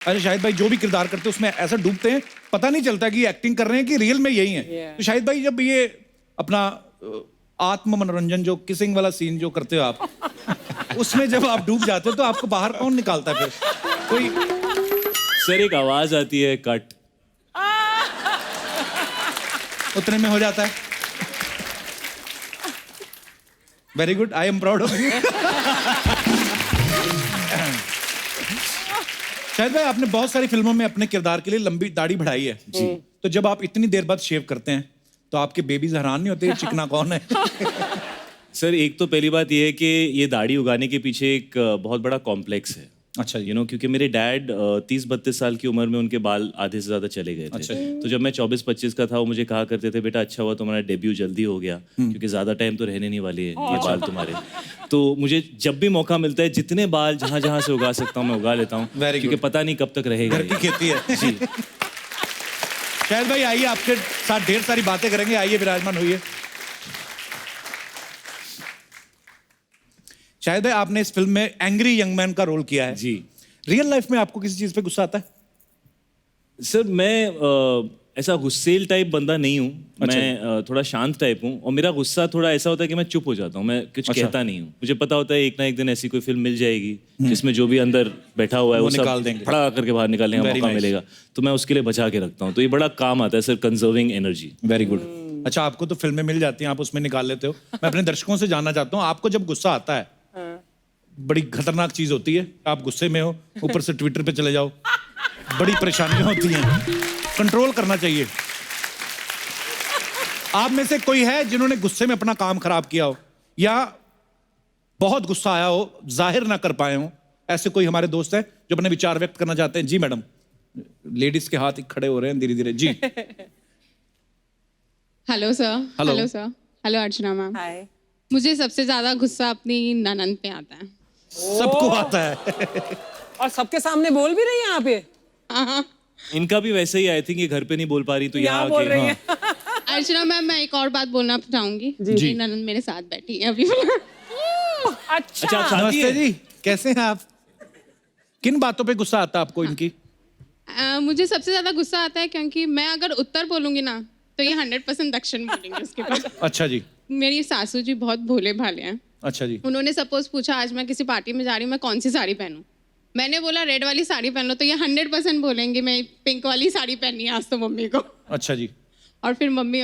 अरे शाहिद भाई जो भी किरदार करते हैं उसमें ऐसा डूबते हैं, पता नहीं चलता कि एक्टिंग कर रहे हैं कि रियल में यही है। तो शाहिद भाई जब ये अपना आत्म मनोरंजन जो किसिंग वाला सीन जो करते हो आप उसमें जब आप डूब जाते हो तो आपको बाहर कौन निकालता है फिर? कोई सर एक आवाज आती है कट, उतने में हो जाता है। Very good, I am proud of you. Shahid भाई आपने बहुत सारी फिल्मों में अपने किरदार के लिए लंबी दाढ़ी बढ़ाई है जी। तो जब आप इतनी देर बाद शेव करते हैं तो आपके बेबीज हैरान नहीं होते चिकना कौन है? सर एक तो पहली बात यह है कि ये दाढ़ी उगाने के पीछे एक बहुत बड़ा कॉम्प्लेक्स है। अच्छा यू नो क्योंकि मेरे डैड 30-32 साल की उम्र में उनके बाल आधे से ज्यादा चले गए थे। अच्छा। तो जब मैं 24-25 का था वो मुझे कहा करते थे बेटा अच्छा हुआ तुम्हारा डेब्यू जल्दी हो गया क्योंकि ज्यादा टाइम तो रहने नहीं वाले हैं ये बाल तुम्हारे। तो मुझे जब भी मौका मिलता है जितने बाल जहां जहां से उगा सकता हूँ मैं उगा लेता हूँ क्योंकि पता नहीं कब तक रहेगा। घर की खेती है जी। शाहिद भाई आइए, आपके साथ ढेर सारी बातें करेंगे, आइए विराजमान होइए। शाहिद भाई आपने इस फिल्म में एंग्री यंग मैन का रोल किया है जी। रियल लाइफ में आपको किसी चीज पे गुस्सा आता है? सर मैं ऐसा गुस्सेल टाइप बंदा नहीं हूँ। मैं थोड़ा शांत टाइप हूँ और मेरा गुस्सा थोड़ा ऐसा होता है कि मैं चुप हो जाता हूँ, मैं कुछ कहता नहीं हूँ। मुझे पता होता है एक ना एक दिन ऐसी कोई फिल्म मिल जाएगी जिसमें जो भी अंदर बैठा हुआ है वो निकाल सब देंगे, फड़ा करके बाहर निकालने का मौका मिलेगा, तो मैं उसके लिए बचा के रखता हूँ। तो ये बड़ा काम आता है sir, conserving energy. Very good. अच्छा आपको तो फिल्में मिल जाती हैं, आप उसमें निकाल लेते हो। मैं अपने दर्शकों से जानना चाहता हूँ आपको जब गुस्सा आता है, बड़ी खतरनाक चीज होती है, आप गुस्से में हो ऊपर से ट्विटर पे चले जाओ, बड़ी परेशानियां होती हैं, कंट्रोल करना चाहिए। आप में से कोई है जिन्होंने गुस्से में अपना काम खराब किया हो या बहुत गुस्सा आया हो जाहिर ना कर पाए हो? ऐसे कोई हमारे दोस्त है जो अपने विचार व्यक्त करना चाहते हैं? जी मैडम, लेडीज के हाथ खड़े हो रहे हैं धीरे धीरे। जी hello sir. Hello. Hello sir. Hello Archana ma'am. Hi. मुझे सबसे ज्यादा गुस्सा अपनी ननंद पे आता है। सबको आता है। और सबके सामने बोल भी रही है यहाँ पे? हाँ। इनका भी वैसे ही, आई थिंक ये घर पे नहीं बोल पा रही तो यहाँ बोल रही है। अर्चना मैम मैं एक और बात बोलना चाहूंगी। मेरी ननंद मेरे साथ बैठी है अभी। अच्छा आप शादी नमस्ते है? जी, कैसे हैं आप? किन बातों पे गुस्सा आता है आपको इनकी? मुझे सबसे ज्यादा गुस्सा आता है क्योंकि मैं अगर उत्तर बोलूंगी ना तो ये 100% दक्षिण बोलेंगे उसके बाद। अच्छा जी। मेरी सासू जी बहुत भोले भाले हैं। अच्छा जी। उन्होंने सपोज पूछा आज मैं किसी पार्टी में जा रही हूँ मैं कौन सी साड़ी पहनूं, मैंने बोला रेड वाली साड़ी पहन लो तो ये 100% बोलेंगे मैं पिंक वाली साड़ी पहननी है आज तो मम्मी को। अच्छा जी। और फिर मम्मी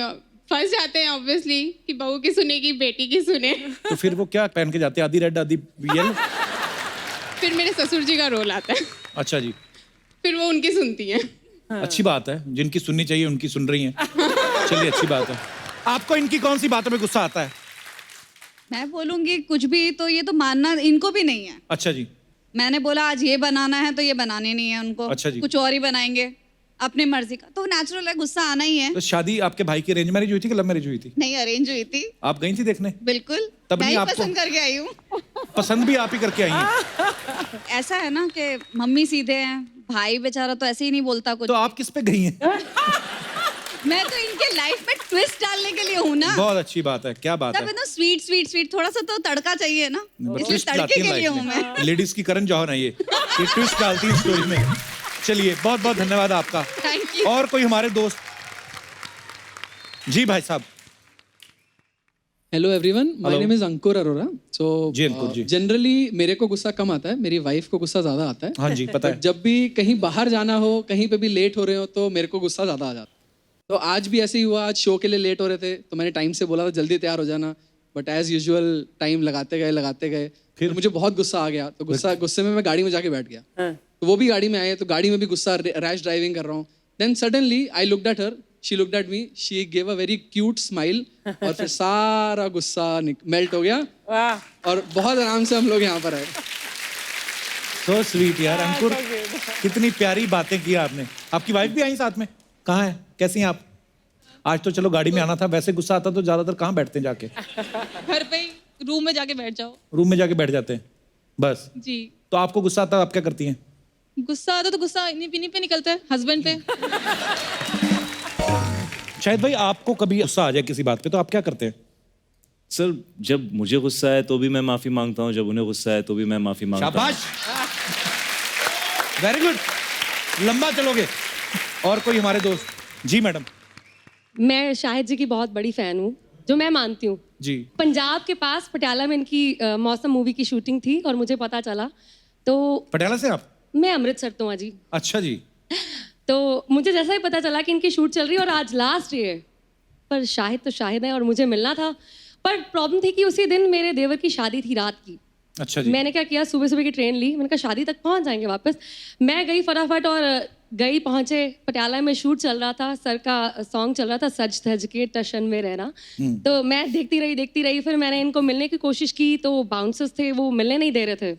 फंस जाते हैं ऑब्वियसली कि बहू की सुनेगी बेटी की सुने। तो फिर वो क्या पहन के जाते हैं? आधी रेड आधी येलो? फिर मेरे ससुर जी का रोल आता है, अच्छा जी। फिर वो उनकी सुनती है। अच्छी बात है, जिनकी सुननी चाहिए उनकी सुन रही हैं। चलिए अच्छी बात है। आपको इनकी कौन सी बातों पे गुस्सा आता है? मैं बोलूंगी कुछ भी तो ये तो मानना इनको भी नहीं है। अच्छा जी। मैंने बोला आज ये बनाना है तो ये बनाने नहीं है उनको। अच्छा जी। कुछ और ही बनाएंगे अपने मर्जी का, तो नेचुरल है गुस्सा आना ही है। तो शादी आपके भाई की अरेंज मैरिज हुई थी कि लव मैरिज हुई थी? नहीं अरेंज हुई थी। आप गई थी देखने? बिल्कुल तब मैं नहीं ही आपको- पसंद करके आई हूँ। पसंद भी आप ही करके आई हैं? ऐसा है ना कि मम्मी सीधे हैं, भाई बेचारा तो ऐसे ही नहीं बोलता कुछ। तो आप किस पे गई हैं? मैं तो इनके लाइफ में ट्विस्ट डालने के लिए हूँ ना। बहुत अच्छी बात है, क्या बात सब है। ना स्वीट स्वीट स्वीट थोड़ा सा तो तड़का चाहिए ना, इसलिए ट्विस्ट तड़के लाती के हैं लिए हूँ लाइफ मैं। में। लेडीज की करण जौहर है ये ट्विस्ट डालती है स्टोरी में। चलिए बहुत बहुत धन्यवाद आपका। Thank you. और कोई हमारे दोस्त? जी भाई साहब। Hello everyone, my Hello. Name is Ankur Arora. So जी, अंकुर जी। जनरली मेरे को गुस्सा कम आता है, मेरी वाइफ को गुस्सा ज्यादा आता है। हाँ जी पता है। जब भी कहीं बाहर जाना हो, कहीं पे भी लेट हो रहे हो तो मेरे को गुस्सा ज्यादा आ जाता है। तो आज भी ऐसे ही हुआ, आज शो के लिए लेट हो रहे थे तो मैंने टाइम से बोला था जल्दी तैयार हो जाना, बट एज यूजुअल टाइम लगाते गए फिर मुझे बहुत गुस्सा आ गया। तो गुस्से में मैं गाड़ी में जाके बैठ गया। तो वो भी गाड़ी में आए तो गाड़ी में भी गुस्सा, रैश ड्राइविंग कर रहा हूँ। Then suddenly I looked at her, she looked at me, she gave a very cute smile और फिर सारा गुस्सा मेल्ट हो गया वाह। और बहुत आराम से हम लोग यहाँ पर आए। सो स्वीट यार अंकुर, कितनी प्यारी बातें की आपने। आपकी वाइफ भी आई साथ में? कहाँ है, कैसी हैं आप? आज तो चलो गाड़ी में आना था, वैसे गुस्सा आता तो ज्यादातर कहाँ बैठते हैं जाके? घर पे ही रूम में जाके बैठ जाओ। रूम में जाके बैठ जाते हैं बस? जी। तो आपको गुस्सा आता है, आप क्या करती हैं? गुस्सा आता तो गुस्सा इन्हीं पिनी पे निकलता है, हस्बैंड पे। शायद भाई आपको कभी गुस्सा आ जाए किसी बात पे तो आप क्या करते हैं? सर जब मुझे गुस्सा है तो भी मैं माफी मांगता हूँ, जब उन्हें गुस्सा है तो भी मैं माफी मांगता हूँ। शाबाश, वेरी गुड। लंबा चलोगे। और कोई हमारे दोस्त? जी मैडम। मैं शाहिद जी की बहुत बड़ी फैन हूँ, जो मैं मानती हूँ। जी। पंजाब के पास पटियाला में इनकी मौसम मूवी की शूटिंग थी और मुझे पता चला तो पटियाला से आप? मैं अमृतसर तो हूँ जी। अच्छा जी। तो मुझे जैसा ही पता चला कि इनकी शूट चल रही है और आज लास्ट डे है, पर शाहिद तो शाहिद है और मुझे मिलना था। पर प्रॉब्लम थी कि उसी दिन मेरे देवर की शादी थी रात की। अच्छा जी। मैंने क्या किया, सुबह सुबह की ट्रेन ली, मैंने कहा शादी तक पहुंच जाएंगे वापस। मैं गई फटाफट और गई, पहुंचे पटियाला में शूट चल रहा था, सर का सॉन्ग चल रहा था, सज धज के टशन में रहना। तो मैं देखती रही। फिर मैंने इनको मिलने की कोशिश की तो बाउंसर्स थे, वो मिलने नहीं दे रहे थे।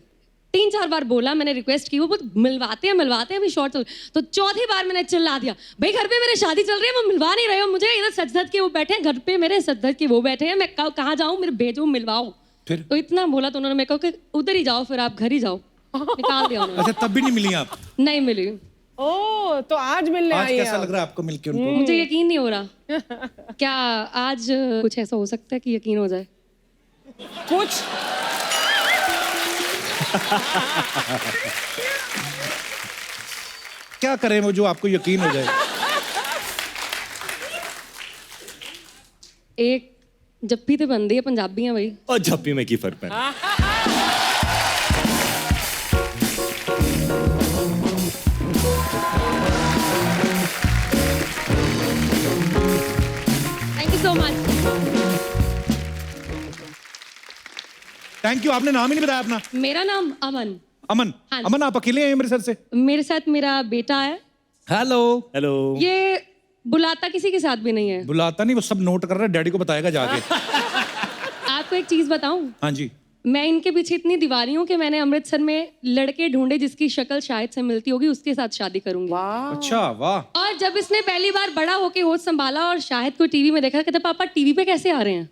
3-4 बार बोला, मैंने रिक्वेस्ट की, वो बहुत मिलवाते हैं अभी शॉर्ट चल। तो चौथी बार मैंने चिल्ला दिया, भाई घर पे मेरे शादी चल रही है, वो मिलवा नहीं रहे हो मुझे, इधर सज धज के वो बैठे हैं, घर पे मेरे सज धज के वो बैठे हैं, मैं कहाँ जाऊँ, मेरे भेजो मिलवाओ। फिर? तो इतना बोला तो उन्होंने मेरे को कि उधर ही जाओ, फिर आप घर ही जाओ। निकाल दिया उन्होंने। अच्छा, तब भी नहीं मिली आप? नहीं मिली। ओ, तो आज मिलने आज आई कैसा है लग रहा है आपको मिलके उनको? मुझे यकीन नहीं हो रहा। क्या आज कुछ ऐसा हो सकता है कि यकीन हो जाए? कुछ क्या करें वो जो आपको यकीन हो जाए? एक जप्पी तो बनती है, पंजाबी है भाई। और झप्पी में की फर्क है। Thank you so much. Thank you. आपने नाम ही नहीं बताया अपना। मेरा नाम अमन। अमन। हाँ जी। अमन, आप अकेले हैं अमृतसर से? मेरे साथ मेरा बेटा है। हेलो। हेलो। ये बुलाता किसी के साथ भी नहीं है। बुलाता नहीं, वो सब नोट कर रहा है, डैडी को बताएगा जाके। आपको एक चीज बताऊं, हाँ जी। मैं इनके पीछे इतनी दीवानी हूँ कि मैंने अमृतसर में लड़के ढूंढे जिसकी शक्ल शायद से मिलती होगी, उसके साथ शादी करूंगी। अच्छा, वाह। और जब इसने पहली बार बड़ा होके होश संभाला और शाहिद को टीवी में देखा, कहते पापा टीवी पे कैसे आ रहे हैं?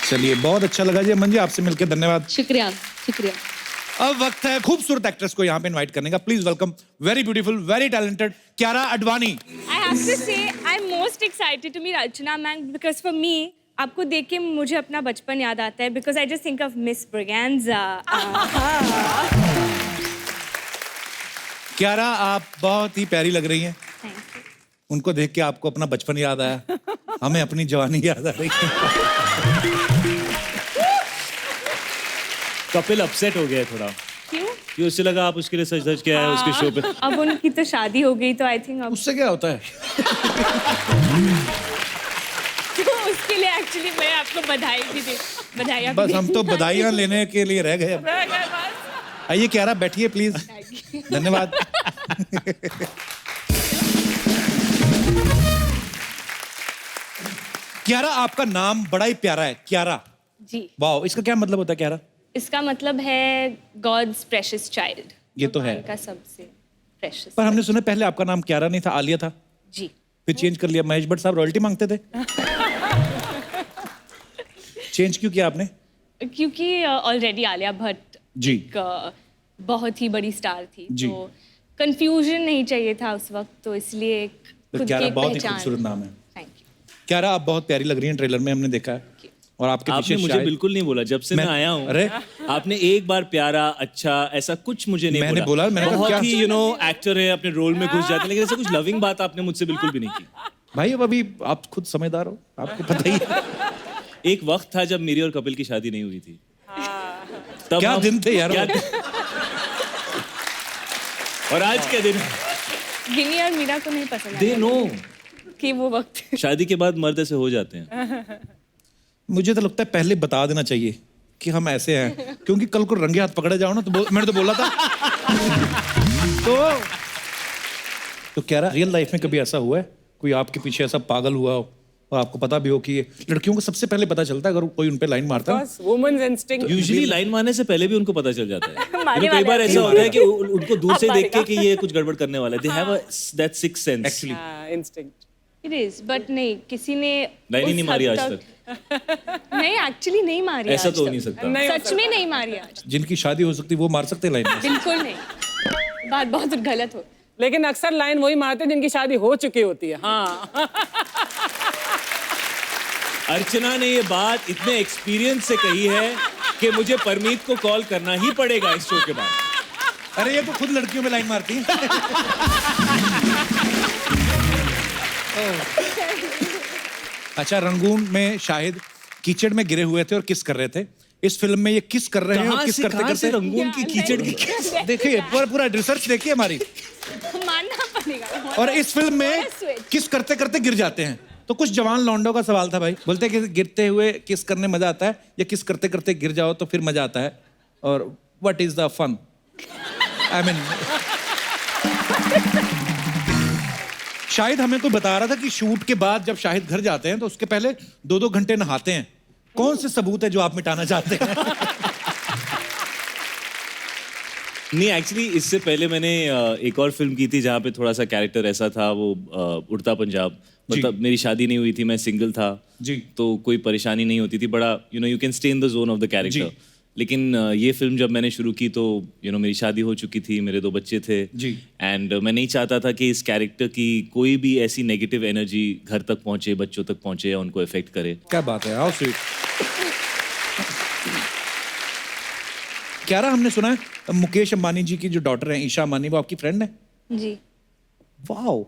चलिए, बहुत अच्छा लगा जी अमन जी आपसे मिलकर, धन्यवाद। शुक्रिया शुक्रिया। अब वक्त है खूबसूरत एक्ट्रेस को यहाँ पे इनवाइट करने का। Please welcome very beautiful, very talented Kiara Advani. I have to say I'm most excited to meet Archana ma'am because for me आपको देख के मुझे अपना बचपन याद आता है because I just think of Miss Braganza. Kiara, आप बहुत ही प्यारी लग रही हैं। Thank you. उनको देख के आपको अपना बचपन याद आया, हमें अपनी जवानी याद आ रही है। कपिल अपसेट हो गया थोड़ा, क्यों? कि उससे लगा आप उसके लिए सच धज के आए उसके शो पे। अब उनकी तो शादी हो गई तो I think अब उससे क्या होता है? तो उसके लिए एक्चुअली मैं आपको बधाई भी दी, बधाई बस हम तो बधाइयाँ लेने के लिए रह गए। आइए कियारा, बैठिए प्लीज। धन्यवाद। कियारा, आपका नाम बड़ा ही प्यारा है, कियारा। जी, वाह, इसका क्या मतलब होता है कियारा? इसका मतलब है God's precious child. ये तो है। भगवान का सबसे precious. पर हमने सुना पहले आपका नाम कियारा नहीं था, आलिया था, जी, फिर चेंज कर लिया। महेश भट्ट साहब रॉयल्टी मांगते थे। चेंज क्यों किया आपने? क्योंकि ऑलरेडी आलिया भट्ट जी। एक बहुत ही बड़ी स्टार थी, जी। तो कंफ्यूजन नहीं चाहिए था उस वक्त, तो इसलिए एक तो खुद कियारा की बहुत ही पहचान। खूबसूरत नाम है। Thank you. कियारा, आप बहुत प्यारी लग रही हैं, ट्रेलर में हमने देखा है। और आपके आपने पीछे मुझे शायद बिल्कुल नहीं बोला जब से मैं आया हूँ। अरे, आपने एक बार प्यारा, अच्छा, ऐसा कुछ मुझे नहीं मैंने बोला, मैंने कहा बहुत क्या? ही एक्टर है, अपने रोल में घुस जाते हैं, लेकिन ऐसा कुछ लविंग बात आपने मुझसे बिल्कुल भी नहीं की। भाई अब अभी आप खुद समझदार हो, आपको पता ही है। एक वक्त था जब मेरी और कपिल की शादी नहीं हुई थी। तब क्या हम- दिन थे यार क्या वो? दिन- और आज क्या दिन? गिनी और मीरा को नहीं पसंद दे आया नो, कि वो वक्त शादी के बाद मर्द ऐसे हो जाते हैं। मुझे तो लगता है पहले बता देना चाहिए कि हम ऐसे हैं, क्योंकि कल को रंगे हाथ पकड़े जाओ ना, तो मैंने तो बोला था। तो कह रहा, रियल लाइफ में कभी ऐसा हुआ है कोई आपके पीछे ऐसा पागल हुआ हो और आपको पता भी हो कि ये लड़कियों को सबसे पहले पता चलता है अगर कोई उन पे लाइन मारता है? बस वुमेन्स इंस्टिंक्ट। यूजुअली लाइन मारने से पहले भी उनको पता चल जाता है। मारने कई बार वाले ऐसा होता है कि उनको दूर से अब देख के मारेगा। कि ये कुछ गड़बड़ करने वाला है। They have that sixth sense actually. Instinct. It is, but नहीं, किसी ने लाइन ही उस नहीं मारी हद आज तक। नहीं, एक्चुअली नहीं मारी ऐसा आज तो हो तक। नहीं सकता। सच में नहीं मारी आज, जिनकी शादी हो सकती है वो मार सकते हैं लाइन में? बिल्कुल नहीं। बात बहुत गलत हो। लेकिन अक्सर लाइन वही मारते हैं जिनकी शादी हो चुकी होती है। हाँ। अर्चना ने ये बात इतने एक्सपीरियंस से कही है कि मुझे परमीत को कॉल करना ही पड़ेगा इस शो के बाद। अरे ये तो खुद लड़कियों में लाइन मारती है। अच्छा, रंगून में शाहिद कीचड़ में गिरे हुए थे और किस कर रहे थे। इस फिल्म में ये किस कर रहे हैं और किस करते करते रंगून की कीचड़ की देखिए पूरा रिसर्च देखिए हमारी। मानना पड़ेगा। और इस फिल्म में किस करते करते गिर जाते हैं। तो कुछ जवान लौंडों का सवाल था भाई, बोलते हैं कि गिरते हुए किस करने मजा आता है या किस करते करते गिर जाओ तो फिर मजा आता है, और what is the fun? I mean Shahid हमें कोई बता रहा था कि शूट के बाद जब शाहिद घर जाते हैं तो उसके पहले 2-2 घंटे नहाते हैं। कौन से सबूत है जो आप मिटाना चाहते हैं? नहीं, एक्चुअली इससे पहले मैंने एक और फिल्म की थी जहाँ पे थोड़ा सा कैरेक्टर ऐसा था, वो उड़ता पंजाब। मतलब मेरी शादी नहीं हुई थी, मैं सिंगल था जी। तो कोई परेशानी नहीं होती थी, बड़ा you can stay in the zone of the character. लेकिन ये फिल्म जब मैंने शुरू की तो मेरी शादी हो चुकी थी, मेरे 2 बच्चे थे जी। एंड मैं नहीं चाहता था कि इस कैरेक्टर की कोई भी ऐसी नेगेटिव एनर्जी घर तक पहुंचे, बच्चों तक पहुंचे या उनको इफेक्ट करे। क्या बात है, हाउ स्वीट। क्यारा, हमने सुना है मुकेश अंबानी जी की जो डॉटर है ईशा अंबानी, वो आपकी फ्रेंड है? जी। वाओ।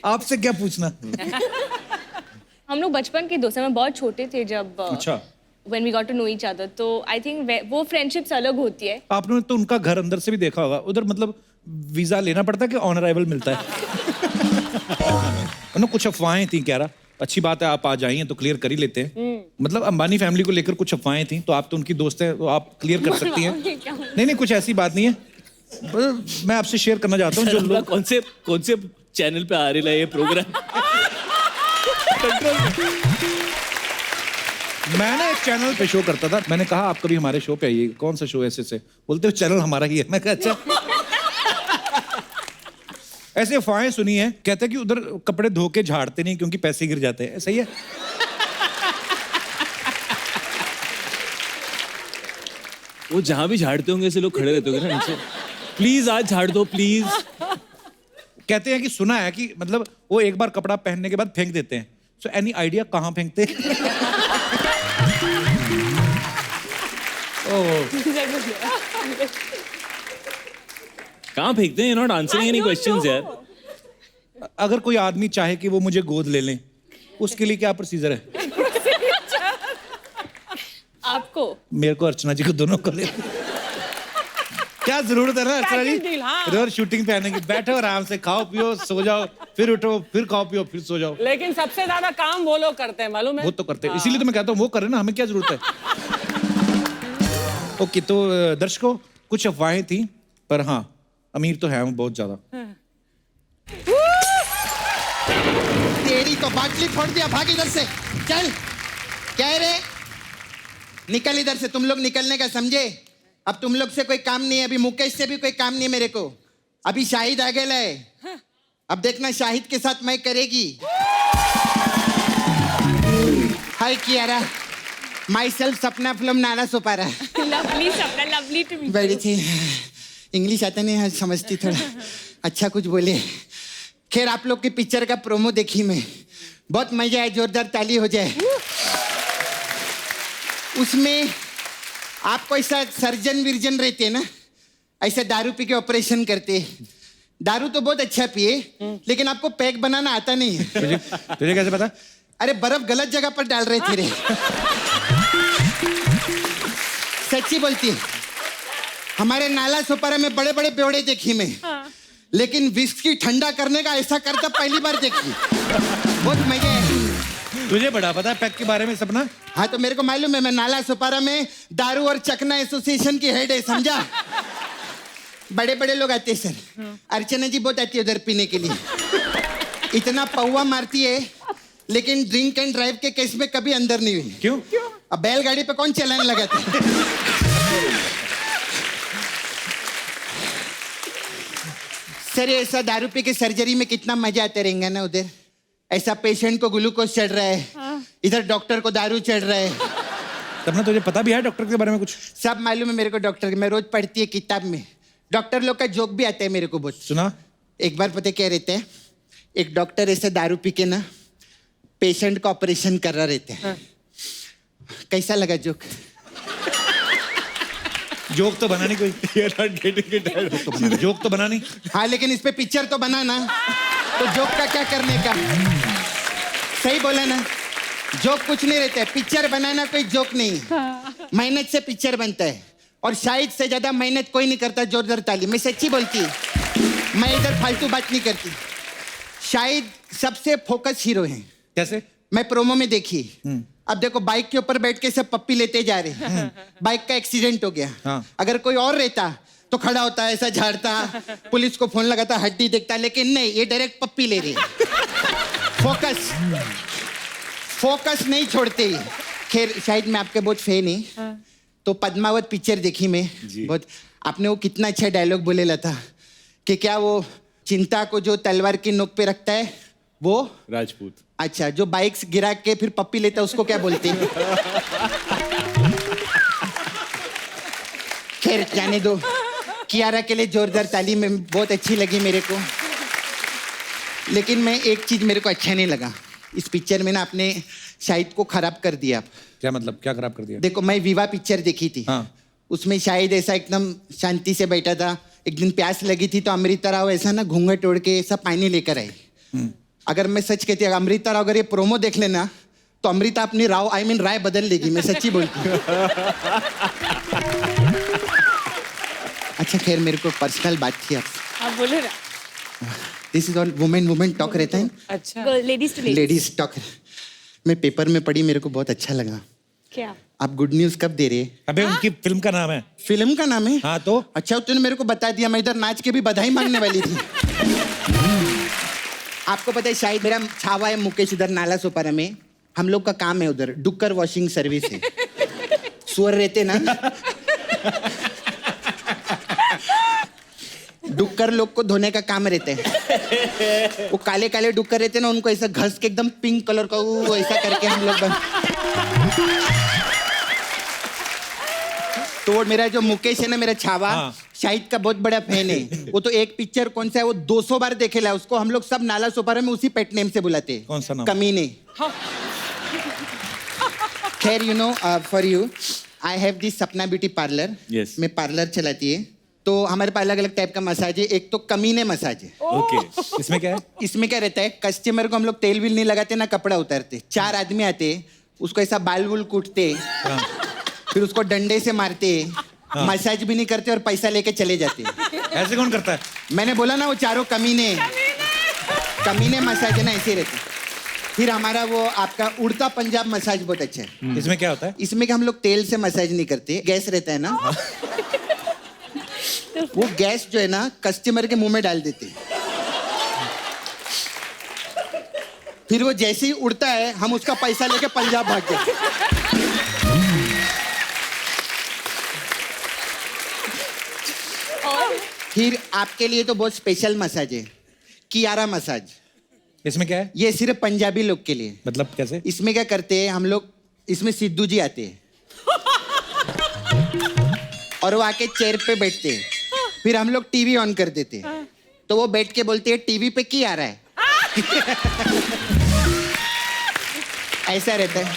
आपसे क्या पूछना। हम लोग बचपन के दोस्त हैं, मैं बहुत छोटे थे जब अच्छा। when we got to know each other, तो I think वो फ्रेंडशिप्स अलग होती है। आपने तो उनका घर अंदर से भी देखा होगा, उधर मतलब वीजा लेना पड़ता है कि ऑन अराइवल मिलता है? ना कुछ अफवाहें थी क्यारा, अच्छी बात है आप आ जाइए तो क्लियर कर ही लेते हैं। मतलब अंबानी फैमिली को लेकर कुछ अफवाहें थी, तो आप तो उनकी दोस्त हैं तो आप क्लियर कर सकती हैं। नहीं कुछ ऐसी बात नहीं है, मैं आपसे शेयर करना चाहता हूँ जो लोग कौन से चैनल पे आ रहा है ये प्रोग्राम? मैं ना एक चैनल पे शो करता था, मैंने कहा आप कभी हमारे शो पे आइए। कौन सा शो है? ऐसे बोलते हो चैनल हमारा ही है। मैं कहा अच्छा। ऐसे अफवाहें सुनी है, कहते हैं कि उधर कपड़े धो के झाड़ते नहीं क्योंकि पैसे गिर जाते हैं, सही है? वो जहां भी झाड़ते होंगे ऐसे लोग खड़े रहते होंगे ना नीचे, प्लीज आज झाड़ दो प्लीज। कहते हैं कि सुना है कि मतलब वो एक बार कपड़ा पहनने के बाद फेंक देते हैं। सो एनी आइडिया कहाँ फेंकते हैं? कहाँ फेंकते हैं? नॉट आंसरिंग एनी क्वेश्चंस यार। अगर कोई आदमी चाहे कि वो मुझे गोद ले लें, उसके लिए क्या प्रोसीजर है? आपको मेरे को अर्चना जी को दोनों को ले। क्या जरूरत है ना अर्चना जी, Package deal, हाँ। रोज शूटिंग पे आने की, बैठो आराम से, खाओ पियो सो जाओ, फिर उठो, फिर खाओ पियो, फिर सो जाओ। लेकिन सबसे ज्यादा काम वो लोग करते हैं, मालूम है? वो तो करते हैं, इसीलिए तो मैं कहता हूँ वो करे ना, हमें क्या जरूरत है। ओके, तो दर्शकों कुछ अफवाहें थी, पर हाँ अमीर तो है हम बहुत ज्यादा। तेरी तो बाटली फोड़ दिया, भाग इधर से, चल। क्या है रे? निकल इधर से, तुम लोग निकलने का समझे? अब तुम लोग से कोई काम नहीं है, अभी मुकेश से भी कोई काम नहीं है मेरे को। अभी शाहिद आ गया है, अब देखना शाहिद के साथ मैं करेगी। हाय कियारा, माई सेल्फ सपना फिल्म नाला सुपारा। लवली सपना, लवली टू मीट बड़ी थी, इंग्लिश आता नहीं समझती थोड़ा, अच्छा कुछ बोले। खैर आप लोग की पिक्चर का प्रोमो देखी मैं, बहुत मजा आया, जोरदार ताली हो जाए। उसमें आपको ऐसा सर्जन विर्जन रहते हैं ना, ऐसा दारू पी के ऑपरेशन करते। दारू तो बहुत अच्छा पिए, लेकिन आपको पैक बनाना आता नहीं है। तुझे कैसे पता? अरे बर्फ गलत जगह पर डाल रहे थे रे। सच्ची बोलती है, हमारे नाला सोपारा में बड़े बड़े बेवड़े देखी मैं, लेकिन विस्की ठंडा करने का ऐसा करता पहली बार देखी। बहुत मजा है। तुझे बड़ा पता है पैक के बारे में सपना? हाँ तो मेरे को मालूम है, मैं नाला सोपारा में दारू और चकना एसोसिएशन की हेड है, समझा? बड़े बड़े लोग आते हैं सर, अर्चना जी बहुत आती है उधर पीने के लिए, इतना पौवा मारती है, लेकिन ड्रिंक एंड ड्राइव के केस में कभी अंदर नहीं हुई। क्यों? अब बैलगाड़ी पे कौन चलाने लगा था? सर ऐसा दारू पी के सर्जरी में कितना मजा आता रहेगा ना उधर। ऐसा पेशेंट को ग्लूकोज चढ़ रहा है, इधर डॉक्टर को दारू चढ़ रहा है। तब ना तुझे पता भी है डॉक्टर के बारे में कुछ? सब मालूम है मेरे को डॉक्टर, मैं रोज पढ़ती है किताब में, डॉक्टर लोग का जोक भी आता है मेरे को बहुत। सुना? एक बार पता क्या रहते हैं, एक डॉक्टर ऐसे दारू पी के ना पेशेंट का ऑपरेशन कर रहा रहता है। कैसा लगा जोक? जोक तो बना नहीं कोई। जोक तो बना नहीं। हाँ लेकिन इस पे पिक्चर तो बना ना, तो जोक का क्या करने का? सही बोला ना, जोक कुछ नहीं रहता है, पिक्चर बनाना कोई जोक नहीं है। मेहनत से पिक्चर बनता है और शाहिद से ज्यादा मेहनत कोई नहीं करता। जोरदार ताली। मैं सच्ची बोलती हूँ, मैं इधर फालतू बात नहीं करती। शाहिद सबसे फोकस हीरो है। कैसे? मैं प्रोमो में देखी, अब देखो बाइक के ऊपर बैठ के सब पप्पी लेते जा रहे हैं, बाइक का एक्सीडेंट हो गया। हाँ। अगर कोई और रहता तो खड़ा होता, ऐसा झाड़ता, पुलिस को फोन लगाता, हड्डी देखता, लेकिन नहीं, ये डायरेक्ट पप्पी ले रही है। फोकस नहीं छोड़ते। खैर शायद मैं आपके बहुत फैन ही, तो पद्मावत पिक्चर देखी मैं बहुत। आपने वो कितना अच्छा डायलॉग बोलेला था कि क्या वो चिंता को जो तलवार की नोक पे रखता है वो राजपूत। अच्छा, जो बाइक्स गिरा के फिर पप्पी लेता है उसको क्या बोलते हैं? खैर जाने दो। कियारा के लिए जोरदार ताली में बहुत अच्छी लगी मेरे को। लेकिन मैं एक चीज मेरे को अच्छा नहीं लगा इस पिक्चर में ना, आपने शाहिद को खराब कर दिया। क्या मतलब? क्या खराब कर दिया? देखो मैं विवाह पिक्चर देखी थी। हाँ। उसमें शाहिद ऐसा एकदम शांति से बैठा था। एक दिन प्यास लगी थी तो अमृता राव ऐसा ना घूंघट ओढ़ के ऐसा पानी लेकर आई। अगर मैं सच कहती, अमृता राव अगर ये प्रोमो देख लेना तो अमृता अपनी राव राय बदल लेगी। मैं सच्ची बोलती हूँ। अच्छा खैर मेरे को पर्सनल बात थी आपसे। आप बोले ना। This is all women talk रहता है। अच्छा। Ladies to ladies talk. मैं पेपर में पढ़ी, मेरे को बहुत अच्छा लगा। क्या? आप गुड न्यूज कब दे रहे हैं? अबे उनकी फिल्म का नाम है। फिल्म का नाम है? हाँ तो अच्छा तूने मेरे को बता दिया, मैं इधर नाच के भी बधाई मांगने वाली थी। आपको पता है शायद मेरा छावा है मुकेश उधर नाला सोपारा में। हम लोग का काम है उधर, डुक्कर वॉशिंग सर्विस है। सुअर रहते ना, डुक्कर लोग को धोने का काम रहता है। वो काले काले डुक्कर रहते ना, उनको ऐसा घस के एकदम पिंक कलर का वो ऐसा करके हम लोग तो वो मेरा जो मुकेश है ना, मेरा छावा, हाँ। शाहिद का बहुत बड़ा फैन है। वो तो एक पिक्चर कौन सा है वो 200 बार देखेला। उसको हम लोग सब नाला सोपारा में उसी पेट नेम से बुलाते हैं। कौन सा नाम? कमीने। खैर you know for you I have this सपना ब्यूटी पार्लर। Yes. मैं पार्लर चलाती है, तो हमारे पास अलग अलग टाइप का मसाज है। एक तो कमीने मसाज है। ओके। इसमें क्या है? इसमें क्या रहता है, कस्टमर को हम लोग तेल विल नहीं लगाते ना, कपड़ा उतारते। 4 आदमी आते, उसको ऐसा बाल वुल कूटते, फिर उसको डंडे से मारते, मसाज भी नहीं करते और पैसा लेके चले जाते। ऐसे कौन करता है? मैंने बोला ना वो चारों कमीने मसाज है ना, ऐसे रहते। फिर हमारा वो आपका उड़ता पंजाब मसाज बहुत अच्छा है। इसमें क्या होता है? इसमें कि हम लोग तेल से मसाज नहीं करते, गैस रहता है ना, वो गैस जो है ना कस्टमर के मुंह में डाल देते। फिर वो जैसे ही उड़ता है हम उसका पैसा लेके पंजाब भाग जाते। फिर आपके लिए तो बहुत स्पेशल मसाज है, कियारा मसाज। इसमें क्या है? ये सिर्फ पंजाबी लोग के लिए। मतलब कैसे? इसमें क्या करते हैं हम लोग, इसमें सिद्धू जी आते हैं और वो आके चेयर पे बैठते हैं। फिर हम लोग टीवी ऑन कर देते हैं, तो वो बैठ के बोलते हैं टीवी पे क्या आ रहा है। ऐसा रहता है।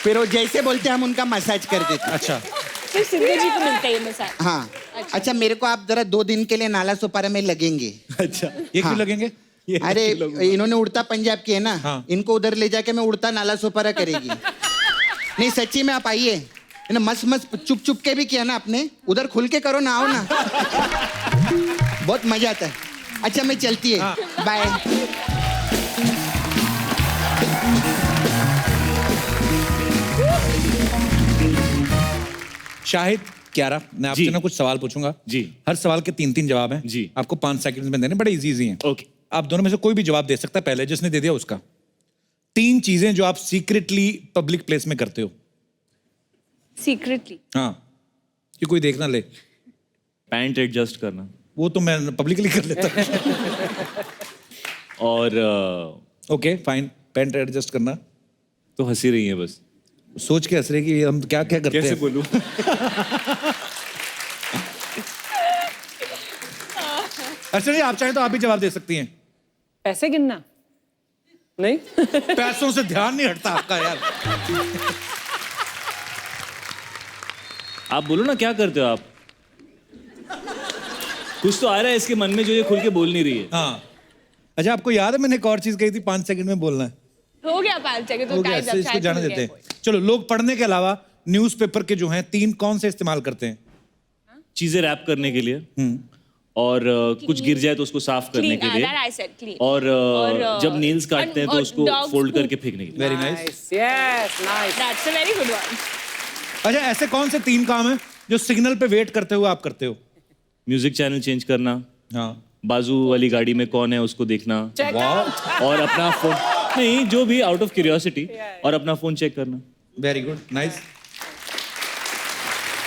फिर वो जैसे बोलते हैं हम उनका मसाज कर देते हैं। अच्छा। फिर सिद्धू जी को मिलता है ये मसाज। हाँ। अच्छा मेरे को आप जरा 2 दिन के लिए नाला सोपारा में लगेंगे। अच्छा। ये हाँ। क्यों लगेंगे? अरे इन्होंने उड़ता पंजाब की है ना, हाँ। इनको उधर ले जाके मैं उड़ता नाला सोपारा करेगी। नहीं सच्ची में आप आइए, है ना, मस्त मस्त चुप चुप के भी किया ना आपने, उधर खुल के करो ना, आओ ना। बहुत मजा आता है। अच्छा मैं चलती है, बाय। शाहिद क्यारा, मैं आपसे जी। ना कुछ सवाल पूछूंगा। जी। हर सवाल के 3-3 जवाब हैं। जी। आपको 5 सेकंड में देने, बड़े इजी हैं। ओके। आप दोनों में से कोई भी जवाब दे सकता है, पहले जिसने दे दिया उसका। 3 चीजें जो आप सीक्रेटली पब्लिक प्लेस में करते हो। सीक्रेटली? हाँ, कि कोई देख ना ले। पैंट एडजस्ट करना। वो तो मैं पब्लिकली कर लेता हूँ। और ओके फाइन, पैंट एडजस्ट करना। तो हंसी रही है बस। सोच के हंस रहे कि हम क्या क्या करते कैसे हैं। बोलूं? अच्छा जी, आप चाहें तो आप भी जवाब दे सकती हैं। पैसे गिनना? नहीं। पैसों से ध्यान नहीं हटता आपका यार। आप बोलो ना क्या करते हो आप? कुछ तो आ रहा है इसके मन में जो ये खुल के बोल नहीं रही है। हाँ। अच्छा, आपको याद है मैंने एक और चीज कही थी, 5 सेकंड में बोलना है? हो गया 5 सेकंड हो तो गया, guys, अब इसको शायद जाने हो देते गया हैं। चलो, लोग पढ़ने के अलावा न्यूज़पेपर के जो हैं 3 कौन से इस्तेमाल करते हैं? चीजें रैप करने के लिए और कुछ गिर जाए तो उसको साफ करने Clean, के लिए, that I said, clean. और और, जब नेल्स काटते हैं तो और उसको dog फोल्ड poop. करके फेंकने के लिए। Very nice. Nice, yes, nice. That's a very good one. अच्छा, ऐसे कौन से 3 काम हैं जो सिग्नल पे वेट करते हुए आप करते हो? म्यूजिक चैनल चेंज करना, हाँ। बाजू वाली गाड़ी में कौन है उसको देखना, Check out. और अपना फोन नहीं जो भी आउट ऑफ क्यूरियोसिटी, और अपना फोन चेक करना। Very good, nice.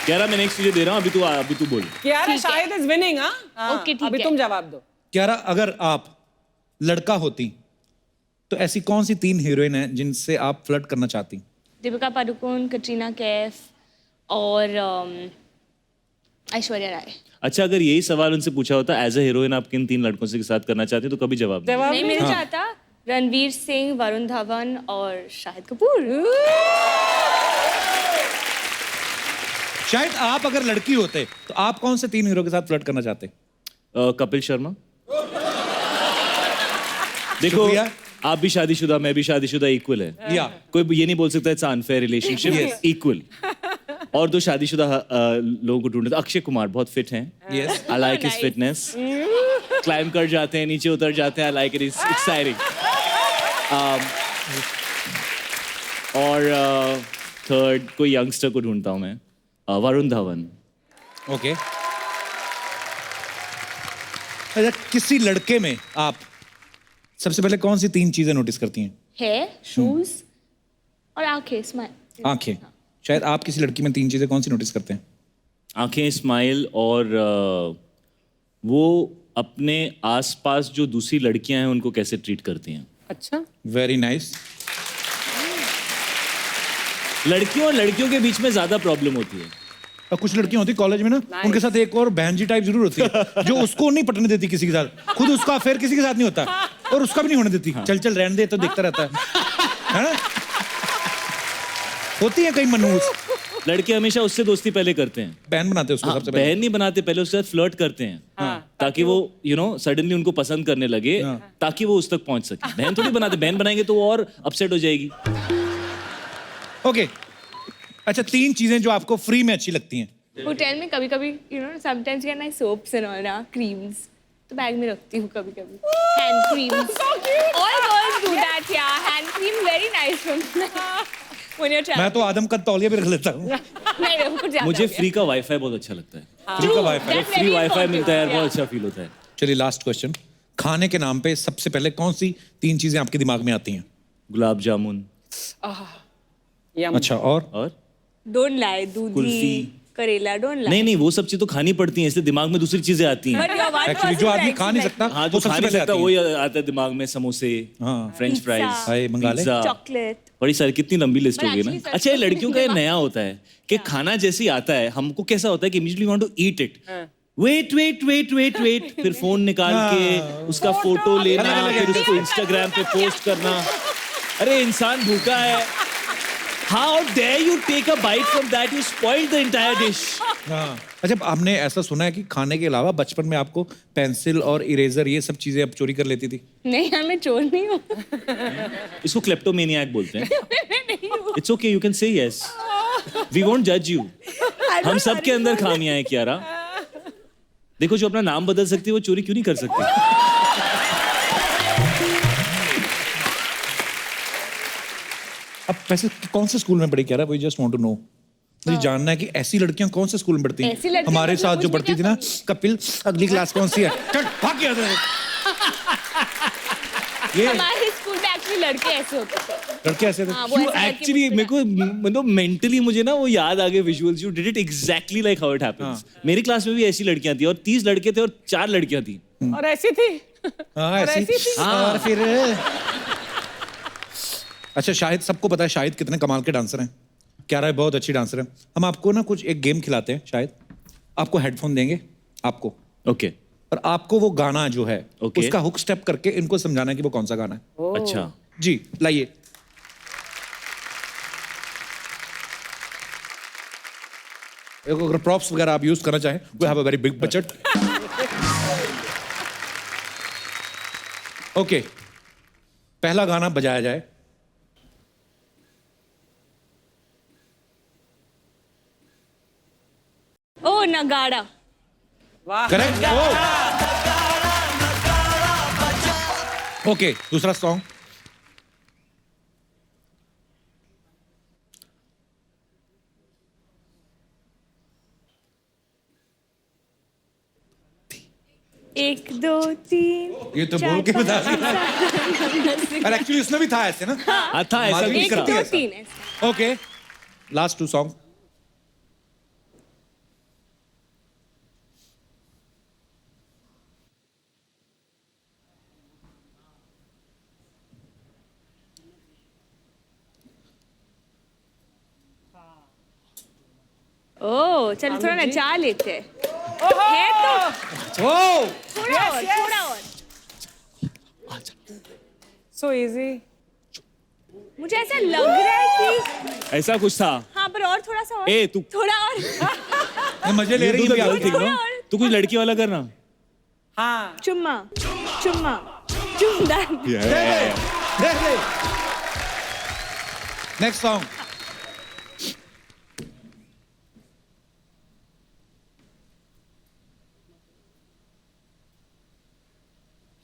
कह रहा मैं नेक्स्ट तुझे दे रहा हूँ, अभी तू बोल। कियारा शायद is winning, हाँ? हाँ, Okay, ठीक अभी है। तुम जवाब दो। क्यारा, अगर आप लड़का होती तो ऐसी कौन सी 3 हीरोइन हैं जिनसे आप फ्लर्ट करना चाहती? दीपिका पादुकोण, कटरीना कैफ और ऐश्वर्या राय। अच्छा, अगर यही सवाल उनसे पूछा होता एज अ हीरोइन आप किन 3 लड़कों से साथ करना चाहते हैं, तो कभी जवाब नहीं। जवाब नहीं नहीं? मिल जाता, रणवीर सिंह, वरुण धवन और शाहिद कपूर। शायद आप अगर लड़की होते तो आप कौन से 3 हीरो के साथ फ्लर्ट करना चाहते? कपिल शर्मा। देखो, शुक्रिया। आप भी शादीशुदा, मैं भी शादीशुदा, इक्वल है। या। कोई ये नहीं बोल सकता इट्स अनफेयर रिलेशनशिप, इक्वल। और 2 शादीशुदा लोगों को ढूंढते, अक्षय कुमार बहुत फिट हैं। Yes. I like his fitness. Climb कर जाते हैं, नीचे उतर जाते हैं, I like it, is exciting. और थर्ड कोई यंगस्टर को ढूंढता हूँ मैं, वरुण धवन। ओके। अच्छा, किसी लड़के में आप सबसे पहले कौन सी 3 चीजें नोटिस करती हैं? हेयर, शूज और आंखें, स्माइल। आंखें। शायद आप किसी लड़की में 3 चीजें कौन सी नोटिस करते हैं? आंखें, स्माइल, और वो अपने आसपास जो दूसरी लड़कियां हैं उनको कैसे ट्रीट करती हैं। अच्छा। Very nice. लड़कियों और लड़कियों के बीच में ज्यादा प्रॉब्लम होती है। और कुछ लड़कियां होती कॉलेज में ना, उनके साथ एक और बहन जी टाइप जरूर होती है जो उसको नहीं पटने देती किसी के साथ, खुद उसका अफेयर किसी के साथ नहीं होता और उसका भी नहीं होने देती। चल चल रहने दे, तो देखता रहता है ना? होती है कई मनहूस। लड़के हमेशा उससे दोस्ती पहले करते हैं। बहन बनाते हैं उसको हाँ, सबसे पहले। बहन नहीं बनाते, पहले उसके साथ फ्लर्ट करते हैं, ताकि वो सडनली उनको पसंद करने लगे, ताकि वो उस तक पहुंच सके। बहन थोड़ी बनाते, बहन बनाएंगे तो वो और अपसेट हो जाएगी। ओके। अच्छा, 3 चीजें जो आपको फ्री में अच्छी लगती हैं? होटल में कभी कभी sometimes get nice soaps and all ना, क्रीम्स तो बैग में रखती हूँ कभी कभी। Hand creams, all girls do that या, hand cream very nice when you मैं तो आदम का तौलिया भी रख लेता हूँ। नहीं, वो कुछ ज्यादा मुझे हो गया। फ्री का वाईफाई बहुत अच्छा लगता है। फ्री का wifi. That's free very wifi important, मिलता है यार, yeah. बहुत अच्छा फील होता है। चलिए, लास्ट क्वेश्चन। खाने के नाम पे सबसे पहले कौन सी 3 चीजें आपके दिमाग में आती हैं? गुलाब जामुन। यम। अच्छा, और? डोंट लाई, दूधी, कुल्फी। करेला, डोंट लाई। नहीं नहीं, वो सब चीज तो खानी पड़ती हैं, इसलिए दिमाग में दूसरी चीजें आती हैं। But your one एक्चुअली जो person आदमी likes खा नहीं like सकता हाँ, वो जो सबसे खा नहीं पहले सकता आती वही है। आता है दिमाग में, समोसे, हाँ। French Pizza. फ्राइज, हाय, मंगा ले। पिज्जा। चॉकलेट। बड़ी सारी, कितनी लंबी लिस्ट But होगी ना। actually सच अच्छा, ये में लड़कियों का ये दिमाग- नया होता है कि खाना जैसे ही आता है हमको कैसा होता है कि immediately want to eat it. Wait wait wait wait wait, फिर फोन निकाल के उसका फोटो लेना, फिर उसको इंस्टाग्राम पे पोस्ट करना। अरे इंसान भूखा है। How dare you take a bite from that? You spoiled the entire dish. हाँ। अच्छा, हमने ऐसा सुना है कि खाने के अलावा बचपन में आपको पेंसिल और इरेजर ये सब चीजें आप चोरी कर लेती थी। नहीं यार, मैं चोर नहीं हूँ। इसको क्लेप्टोमेनियाक बोलते हैं। It's okay, you can say yes. We won't judge you. हम सब के अंदर खामियां हैं कियारा। देखो, जो अपना नाम बदल सकती है वो चोरी क्यों नहीं कर सकती? अब वैसे कौन से स्कूल में पढ़ी क्या रहा? We just want to know. मुझे जानना है कि ऐसी लड़कियां कौन से स्कूल में पढ़ती ऐसी हैं? लड़कियां हमारे मतलब साथ जो मुझे पढ़ती थी क्या ना, कपिल, अगली क्लास कौन सी है? चल भाग गया था। ये हमारे स्कूल में एक्चुअली लड़के ऐसे होते थे। लड़के ऐसे थे। हाँ, वो ऐसे लड़के एक्चुअली मुझसे मेरे को मतलब मेंटली मुझे ना वो याद आ गए visuals. You did it exactly like how it happens. मेरी क्लास में भी ऐसी लड़कियां थी, और 30 लड़के थे और 4 लड़कियां थी। और ऐसी थी। हाँ, और ऐसी। ऐसी थी। और फिर अच्छा, शाहिद, सबको पता है शाहिद कितने कमाल के डांसर हैं। क्या रहा है, बहुत अच्छी डांसर है। हम आपको ना कुछ एक गेम खिलाते हैं। शायद आपको हेडफोन देंगे आपको, ओके। और आपको वो गाना जो है Okay. उसका हुक स्टेप करके इनको समझाना है कि वो कौन सा गाना है। अच्छा, जी, लाइए। अगर प्रॉप्स वगैरह आप यूज करना चाहें, we have a very big budget. Okay, पहला गाना बजाया जाए। ओ नगाड़ा। करेक्ट। ओके, दूसरा सॉन्ग। एक दो तीन। ये तो बोल के बता दिया। और एक्चुअली इसमें भी था ऐसे ना। था ऐसा माधुरी कुछ एक था। करती है दो ऐसा। तीन ऐसे। Okay, last 2 song. ओ चल थोड़ा नचा लेते हैं। है तो ओ थोड़ा और थोड़ा और। So easy. मुझे ऐसा लग रहा है कि ऐसा कुछ था। हाँ पर और थोड़ा सा और। ए, तू- थोड़ा और। ये मजे ले रही है अभी आप। थोड़ा और। तू कुछ लड़की वाला करना। हाँ चुम्मा चुम्मा चुमदान। Next song.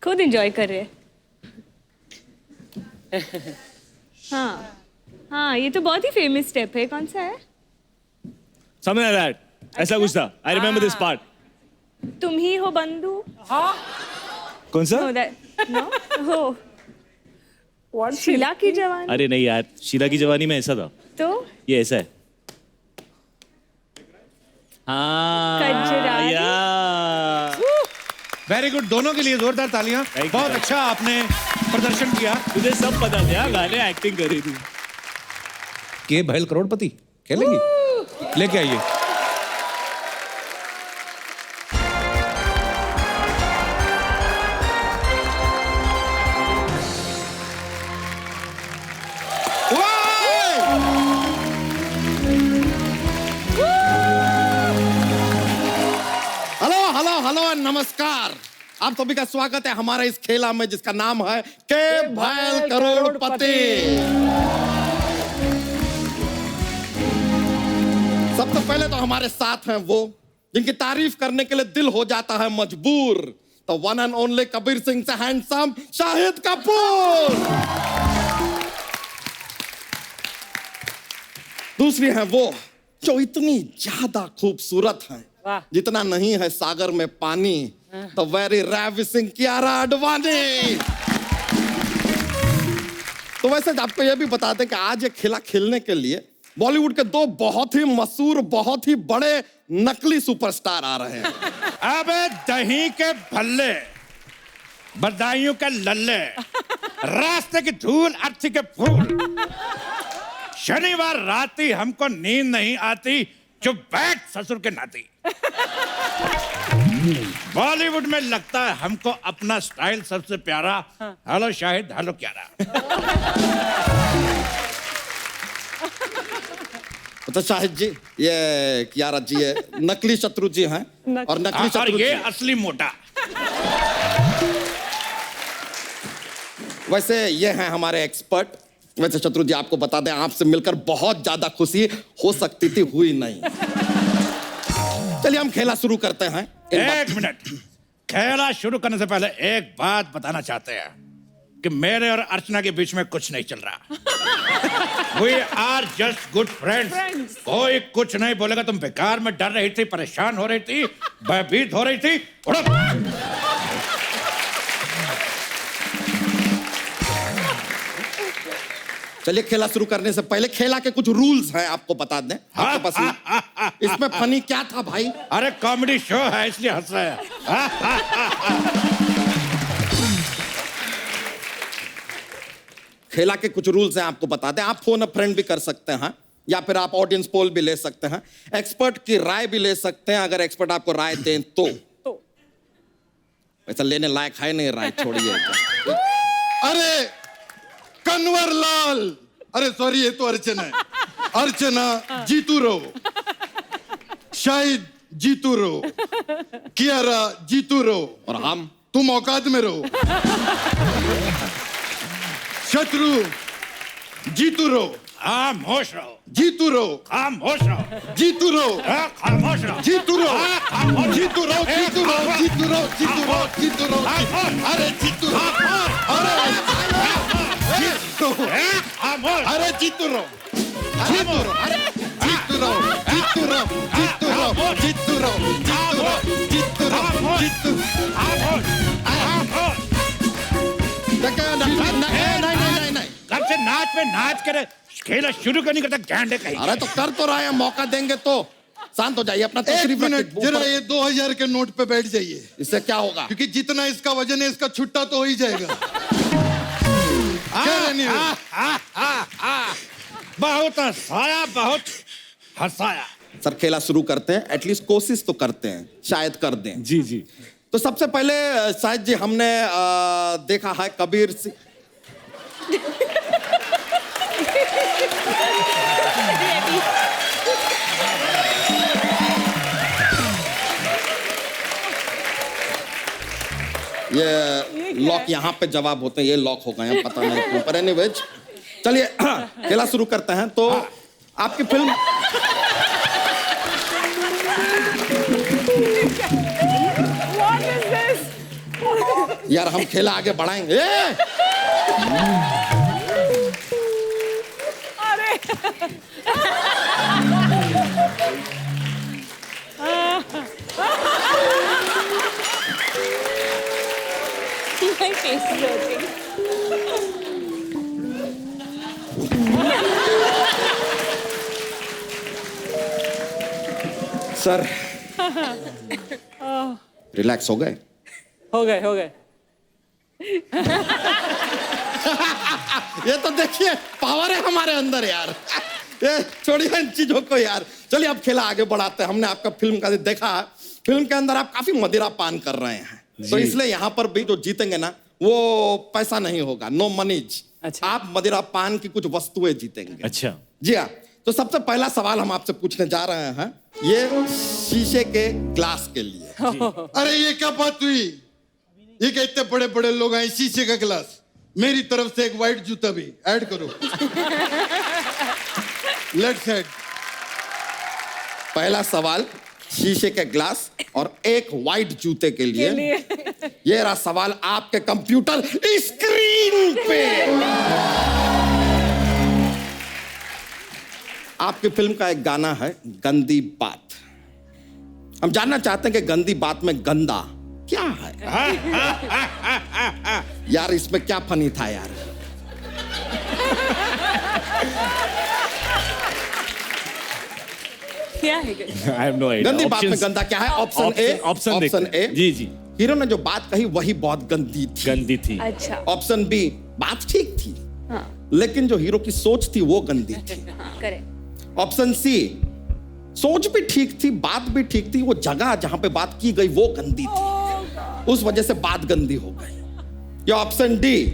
खुद एंजॉय कर रहे हैं। हाँ हाँ ये तो बहुत ही फेमस स्टेप है। कौन सा है? Something like that. ऐसा कुछ था। I remember this part. तुम ही हो बंधु। कौन सा? No, that no हो शीला की जवानी। अरे नहीं यार, शीला की जवानी में ऐसा था। तो ये ऐसा है। हाँ कजरारी। यार। वेरी गुड, दोनों के लिए जोरदार तालियां। you. बहुत अच्छा आपने प्रदर्शन किया। तुझे सब पता था, गाने एक्टिंग करी थी। के भैल करोड़पति खेलेंगी? लेके आइए। हेलो हेलो हेलो नमस्कार। आप सभी का स्वागत है हमारे इस खेला में जिसका नाम है के भैल करोड़पति। सबसे पहले तो हमारे साथ हैं वो जिनकी तारीफ करने के लिए दिल हो जाता है मजबूर। तो one and only Kabir Singh से हैंडसम शाहिद कपूर। दूसरी है वो जो इतनी ज्यादा खूबसूरत है जितना नहीं है सागर में पानी। तो वेरी रेविसिंग कियारा आडवाणी। तो वैसे आपको यह भी बता दें कि आज ये खेला खेलने के लिए बॉलीवुड के 2 बहुत ही मशहूर बहुत ही बड़े नकली सुपरस्टार आ रहे हैं। अबे दही के भल्ले, बदायूं के लल्ले, रास्ते की धूल, अर्थी के फूल। शनिवार राती हमको नींद नहीं आती, चुप बैठ ससुर के नाती। बॉलीवुड में लगता है हमको अपना स्टाइल सबसे प्यारा। हेलो शाहिद, हेलो क्यारा। तो शाहिद जी, ये कियारा जी ये नकली शत्रु जी हैं और नकली और शत्रु ये जी। असली मोटा। वैसे ये हैं हमारे एक्सपर्ट। वैसे शत्रु जी आपको बता दें आपसे मिलकर बहुत ज्यादा खुशी हो सकती थी, हुई नहीं। चलिए हम खेला शुरू करते हैं। एक मिनट, खेला शुरू करने से पहले एक बात बताना चाहते हैं कि मेरे और अर्चना के बीच में कुछ नहीं चल रहा। We are just good friends. कोई कुछ नहीं बोलेगा। तुम बेकार में डर रही थी, परेशान हो रही थी, भयभीत हो रही थी। उड़ो। चलिए खेला शुरू करने से पहले खेला के कुछ रूल्स हैं आपको बता दें। आपके पास इसमें फनी क्या था भाई? अरे कॉमेडी शो है इसलिए हंस रहे हैं। खेला के कुछ रूल्स हैं आपको बता दें। आप फोन अ फ्रेंड भी कर सकते हैं या फिर आप ऑडियंस पोल भी ले सकते हैं। एक्सपर्ट की राय भी ले सकते हैं अगर एक्सपर्ट आपको राय दें तो। वैसा लेने लायक है नहीं राय, छोड़िए। अरे कन्वर लाल, अरे सॉरी ये तो अर्चना है। अर्चना जीतू रहो। शाहिद जीतू रो, कियारा जीतू रो, और हम तुम औकात में रहो। शत्रु जीतू रो, खामोश रहो, जीतू रो, खामोश रहो, जीतू रो, खामोश रहो, जीतू रो, जीतू रो, जीतू रो, जीतू रो, जीतू रो, जीतू रो, अरे जीतू रो, अरे जीतू रो, अरे जीतू रो, जीतू रो, अरे जीतू रो, जीतू रो, जीतू रो, जीतू रो, जीतू रो, जीतू रो, जीतू नहीं। कब से नाच पे नाच करे खेला शुरू क्यों नहीं करता गैंडे कहीं। अरे तो कर तो रहा है, मौका देंगे तो। शांत हो जाइए, अपना एक तशरीफ मिनट रखिए। जरा ये 2000 के नोट पे बैठ जाइए। इससे क्या होगा? क्योंकि जितना इसका वजन है इसका छुट्टा तो हो ही जाएगा। क्या रहनी है? बहुत हंसाया, बहुत हंसाया। सर खेला शुरू करते हैं, एटलीस्ट कोशिश तो करते हैं, शायद कर दें। जी जी। तो सबसे पहले शायद जी हमने देखा है कबीर सिंह। ये लॉक यहाँ पे जवाब होते हैं, ये लॉक हो गए हैं, पता नहीं क्यों, पर एनीवेज चलिए खेला शुरू करते हैं। तो आपकी फिल्म What is this? यार हम खेला आगे बढ़ाएंगे। अरे My face is hurting. Sir relax हो गए? हो गए। ये तो देखिए पावर है हमारे अंदर यार। ये छोड़िए इन चीजों को यार, चलिए अब खेला आगे बढ़ाते हैं। हमने आपका फिल्म का देखा, फिल्म के अंदर आप काफी मदिरा पान कर रहे हैं, तो इसलिए यहाँ पर भी जो जीतेंगे ना वो पैसा नहीं होगा, नो मनीज। अच्छा। आप मदिरा पान की कुछ वस्तुएं जीतेंगे। अच्छा जी हाँ। तो सबसे पहला सवाल हम आपसे पूछने जा रहे हैं, ये शीशे के ग्लास के लिए। अरे ये क्या बात हुई? ये क्या इतने बड़े बड़े लोग आए, शीशे का गिलास? मेरी तरफ से एक वाइट जूता भी ऐड करो। Let's head. पहला सवाल शीशे के ग्लास और एक वाइट जूते के लिए। ये रहा सवाल आपके कंप्यूटर स्क्रीन पे। आपकी फिल्म का एक गाना है गंदी बात। हम जानना चाहते हैं कि गंदी बात में गंदा क्या है। यार इसमें क्या फनी था यार। क्या है? I have no idea. गंदी बात में गंदा क्या है? Option A. Option A. जी जी। हीरो ने जो बात कही वही बहुत गंदी थी। अच्छा। ऑप्शन बी, बात ठीक थी, हाँ। लेकिन जो हीरो की सोच थी वो गंदी थी। करेक्ट। ऑप्शन सी, सोच भी ठीक थी, बात भी ठीक थी, वो जगह जहां पे बात की गई वो गंदी थी, उस वजह से बात गंदी हो गई। या ऑप्शन डी,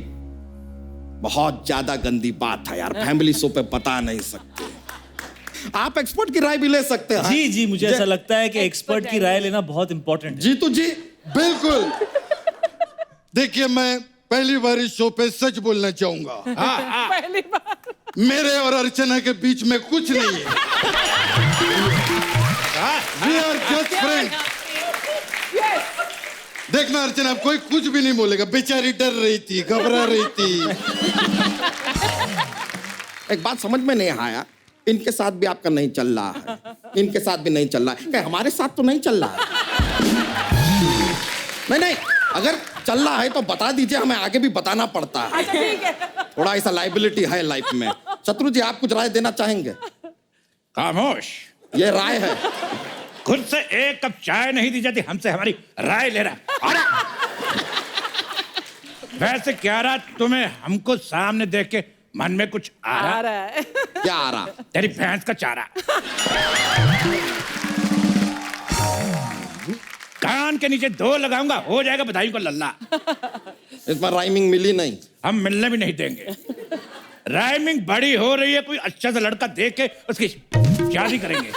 बहुत ज्यादा गंदी बात है यार, फैमिली शो पे बता नहीं सकते। आप एक्सपर्ट की राय भी ले सकते हैं। जी जी, मुझे ऐसा लगता है कि एक्सपर्ट की राय लेना बहुत इंपॉर्टेंट है। जीतू जी बिल्कुल। देखिए मैं पहली बार इस शो पे सच बोलना चाहूंगा। पहली बार। मेरे और अर्चना के बीच में कुछ नहीं है। We are just friends। देखना अर्चना, कोई कुछ भी नहीं बोलेगा, बेचारी डर रही थी, घबरा रही थी। एक बात समझ में नहीं आया, इनके साथ भी आपका नहीं चल रहा है, इनके साथ भी नहीं चल रहा है, क्या हमारे साथ तो नहीं चल रहा है? नहीं, अगर चल रहा है तो बता दीजिए, हमें आगे भी बताना पड़ता है। अच्छा ठीक है। थोड़ा ऐसा लाइबिलिटी है लाइफ में। शत्रु जी आप कुछ राय देना चाहेंगे? खामोश। ये राय है। खुद से एक कप चाय नहीं दी जाती, हमसे हमारी राय ले रहा। अरे वैसे क्या रहा तुम्हें हमको सामने देख के मन में कुछ आ रहा है? क्या आ रहा? तेरी भैंस का चारा। कान के नीचे 2 लगाऊंगा, हो जाएगा बधाई को लल्ला। इसमें राइमिंग मिली नहीं। हम मिलने भी नहीं देंगे। राइमिंग बड़ी हो रही है, कोई अच्छा सा लड़का देख के उसकी शादी करेंगे।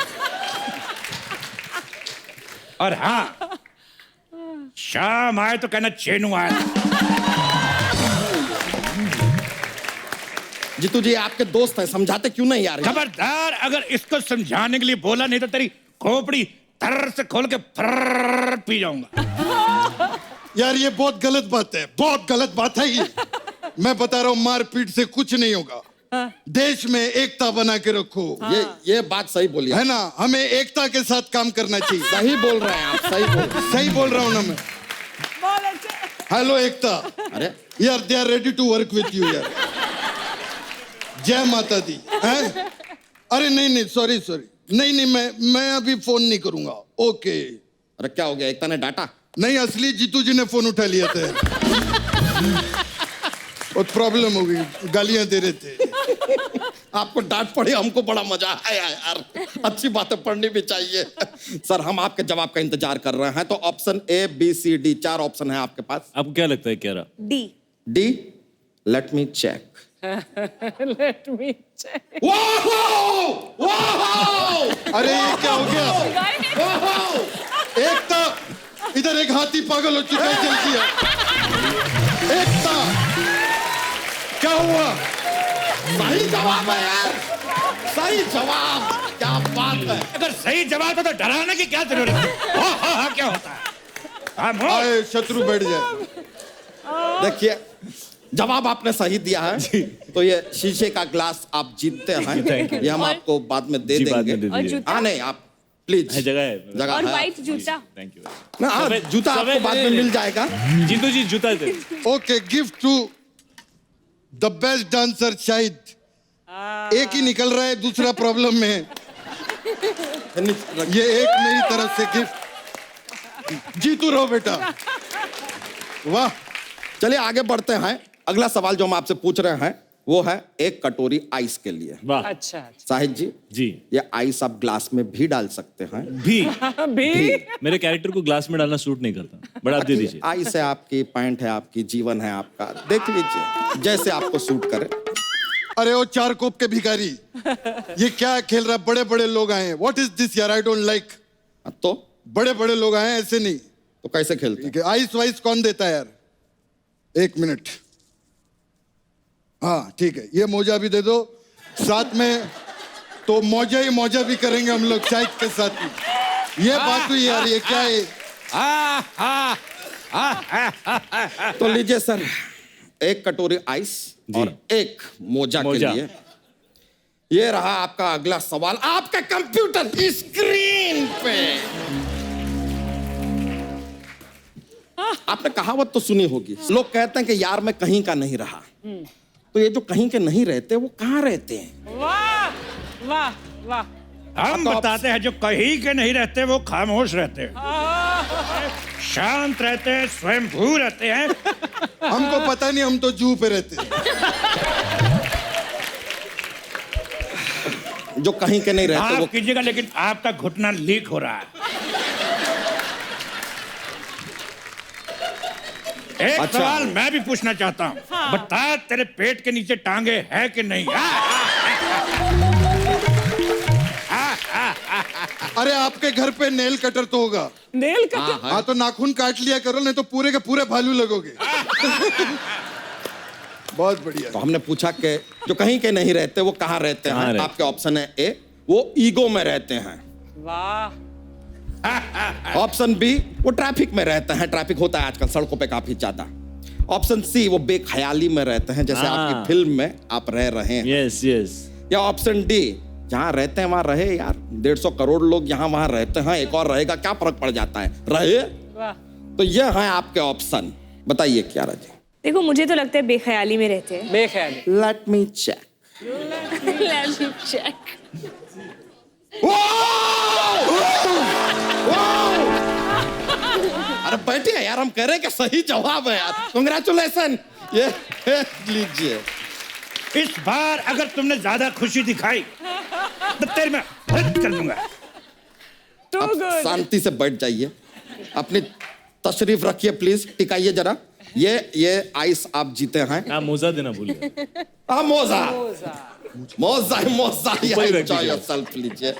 और हाँ, शाम आए तो कहना चेनू आया। जीतू जी आपके दोस्त हैं, समझाते क्यों नहीं यार? खबरदार, अगर इसको समझाने के लिए बोला नहीं तो तेरी खोपड़ी तर से खोल के फर्र पी जाऊंगा। यार ये बहुत गलत बात है, बहुत गलत बात है ये। मैं बता रहा हूँ, मारपीट से कुछ नहीं होगा। देश में एकता बना के रखो। ये बात सही बोली है ना, हमें एकता के साथ काम करना चाहिए। सही बोल रहे हैं आप, सही बोल रहा हूँ ना मैं। हेलो एकता। अरे यार they are ready to work with you यार। जय माता दी। हैं? अरे नहीं सॉरी नहीं मैं अभी फोन नहीं करूंगा। ओके। अरे क्या हो गया, एकता ने डांटा? नहीं, असली जीतू जी ने फोन उठा लिया था। और प्रॉब्लम हो गई, गालियां दे रहे थे। आपको डांट पड़ी, हमको बड़ा मजा आया यार। अच्छी बातें पढ़नी भी चाहिए। सर हम आपके जवाब का इंतजार कर रहे हैं, तो option A B C D 4 option है आपके पास। आपको क्या लगता है क्या रहा? D let me check. Let me check. अरे ये क्या हो गया? एकता, इधर एक हाथी पागल हो चुका है, चलती है। एकता, क्या हुआ? सही जवाब है यार, सही जवाब। क्या बात है। अगर सही जवाब हो तो डराने की क्या जरूरत है? हाँ, क्या होता है? आए शत्रु बैठ जाए। देखिए जवाब आपने सही दिया है, तो ये शीशे का ग्लास आप जीतते हैं। ये हम आपको बाद में दे देंगे। हाँ नहीं, आप प्लीज, जगह है और व्हाइट जूता। Thank you. ना हाँ, जूता आपको बाद में मिल जाएगा। जीतू जी जूता दे। Okay, gift to the best dancer Shahid. एक ही निकल रहा है, दूसरा प्रॉब्लम में है। ये एक मेरी तरफ से गिफ्ट। जीतू रहो बेटा। वाह। चलिए आगे बढ़ते हैं। अगला सवाल जो हम आपसे पूछ रहे हैं वो है एक कटोरी आइस के लिए। वाह। अच्छा शाहिद जी, जी ये आइस आप ग्लास में भी डाल सकते हैं। भी भी मेरे कैरेक्टर को ग्लास में डालना सूट नहीं करता, बट आप दे दीजिए। आइस है आपकी, पैंट है आपकी, जीवन है आपका, देख लीजिए जैसे आपको सूट करे। अरे वो 4 कोप के भिखारी, ये क्या खेल रहा है? बड़े बड़े लोग आए हैं। व्हाट इज दिस यार? I don't like. तो बड़े बड़े लोग आए हैं, ऐसे नहीं। तो कैसे खेलते हैं? आइस वाइस कौन देता है यार? 1 मिनट। हाँ ठीक है, ये मोजा भी दे दो साथ में, तो मौजा भी करेंगे हम लोग शाहिद के साथ में। ये बात हुई यार, ये क्या है? तो लीजिए सर, एक कटोरी आइस और एक मोजा के लिए। ये रहा आपका अगला सवाल आपके कंप्यूटर स्क्रीन पे। आपने कहावत तो सुनी होगी, लोग कहते हैं कि यार मैं कहीं का नहीं रहा। तो ये जो कहीं के नहीं रहते वो कहाँ रहते हैं? वाह वाह वाह। हम बताते हैं, जो कहीं के नहीं रहते वो खामोश रहते हैं, शांत रहते हैं, स्वयंभू रहते हैं। हमको पता नहीं, हम तो जू पे रहते हैं। जो कहीं के नहीं रहते वो कीजिएगा, लेकिन आपका घुटना लीक हो रहा है। एक अच्छा। सवाल मैं भी पूछना चाहता हूँ। बता, तेरे पेट के नीचे टांगे है कि नहीं? अरे आपके घर पे नेल कटर तो होगा। Nail cutter? हाँ तो नाखून काट लिया करो, नहीं तो पूरे के पूरे भालू लगोगे। बहुत बढ़िया। तो हमने पूछा कि जो कहीं के नहीं रहते वो कहाँ रहते हैं? रहते? आपके ऑप्शन है ए, वो ईगो में रहते हैं। वाह। ऑप्शन बी, वो ट्रैफिक में रहते हैं, ट्रैफिक होता है आजकल सड़कों पे काफी ज्यादा। ऑप्शन सी, वो बेख्याली में रहते हैं, जैसे आपकी फिल्म में आप रह रहे हैं। Yes yes. या ऑप्शन डी, जहाँ रहते हैं वहां रहे यार, 150 करोड़ लोग यहाँ वहां रहते हैं, एक और रहेगा क्या फर्क पड़ जाता है, रहे। वाह। तो ये है आपके ऑप्शन, बताइए क्या राजी? देखो मुझे तो लगता है बेख्याली में रहते हैं। बेख्याली। Let me check. Let me check. अरे बैठिए यार, हम कह रहे हैं कि सही जवाब है यार। कांग्रेचुलेशन। ये लीजिए। इस बार अगर तुमने ज्यादा खुशी दिखाई तो तेरे में हद कर दूंगा। आप शांति से बैठ जाइए, अपनी तशरीफ रखिए प्लीज, टिकाइए जरा। ये आइस आप जीते हैं। आप मोजा देना भूल गए। मोजा मोजा मोजा ऊपर ही रख एंजॉय दीजिए। योरसेल्फ लीजिए।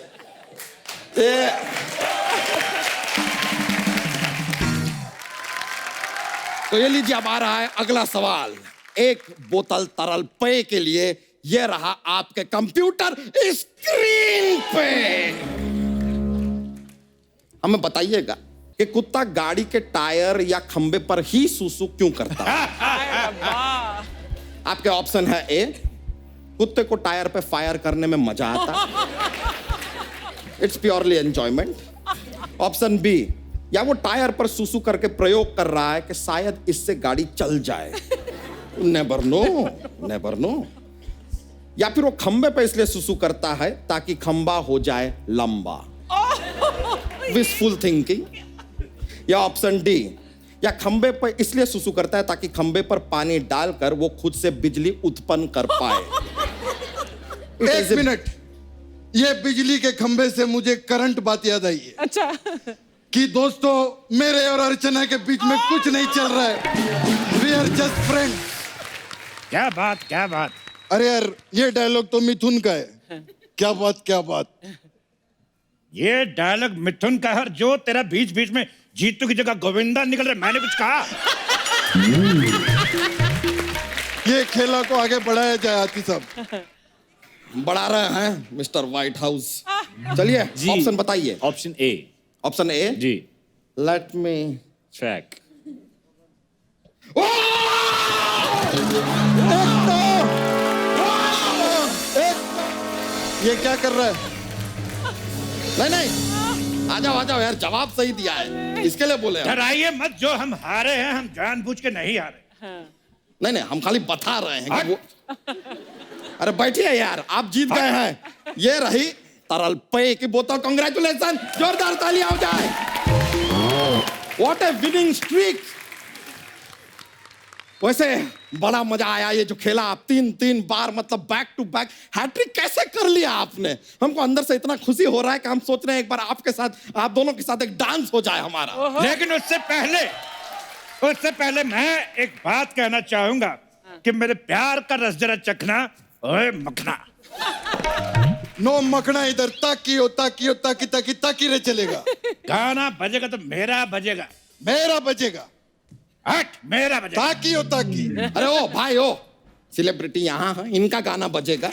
तो ये लीजिए, अब आ रहा है अगला सवाल। एक बोतल तरल पेय के लिए ये रहा आपके कंप्यूटर स्क्रीन पे। हमें बताइएगा कि कुत्ता गाड़ी के टायर या खंबे पर ही सूसू क्यों करता है? आपके ऑप्शन है ए, कुत्ते को टायर पे फायर करने में मजा आता, it's purely enjoyment. Option B, या वो टायर पर सूसू करके प्रयोग कर रहा है कि शायद इससे गाड़ी चल जाए, नेवर नो, नेवर नो। या फिर वो खंबे पे इसलिए सुसु करता है ताकि खंबा हो जाए लंबा, विशफुल थिंकिंग। या ऑप्शन डी, या खंबे पर इसलिए सुसु करता है ताकि खंबे पर पानी डालकर वो खुद से बिजली उत्पन्न कर पाए। एक मिनट, ये बिजली के खंबे से मुझे करंट बात याद आई है। अच्छा। कि दोस्तों, मेरे और अर्चना के बीच में कुछ नहीं चल रहा है, वी आर जस्ट फ्रेंड्स। क्या बात, क्या बात। अरे यार, ये डायलॉग तो मिथुन का है। क्या बात, क्या बात। ये डायलॉग मिथुन का है, जो तेरा बीच बीच में जीतू की जगह गोविंदा निकल रहा है, मैंने कुछ कहा? ये खेला को आगे बढ़ाया जाए आती साहब। बढ़ा रहे हैं मिस्टर व्हाइट हाउस। चलिए ऑप्शन बताइए। Option A. ऑप्शन ए जी। Let me track. ये क्या कर रहा है? नहीं नहीं, आ जाओ यार, जवाब सही दिया है, इसके लिए बोले। डराइए मत, जो हम हारे हैं हम जानबूझ के नहीं हारे। नहीं नहीं, हम खाली बता रहे हैं कि वो... अरे बैठिए यार, आप जीत गए हैं। ये रही तरल पेय की बोतल। कांग्रेचुलेशन, जोरदार तालियां हो जाए। What A winning streak. वैसे बड़ा मजा आया ये जो खेला आप, तीन बार, मतलब बैक टू बैक हैट्रिक कैसे कर लिया आपने। हमको अंदर से इतना खुशी हो रहा है कि हम सोच रहे हैं एक बार आपके साथ, आप दोनों के साथ एक डांस हो जाए हमारा। लेकिन उससे पहले मैं एक बात कहना चाहूंगा कि मेरे प्यार का रस जरा चखना। ओए मखना। नो मखना इधर, ताकियो ताकियो ताकी ताकी ताकी रे चलेगा। गाना बजेगा तो मेरा बजेगा। मेरा बजेगा। हट, मेरा बजेगा। ताकियो ताकी। अरे ओ भाई, ओ सेलिब्रिटी यहाँ है, इनका गाना बजेगा।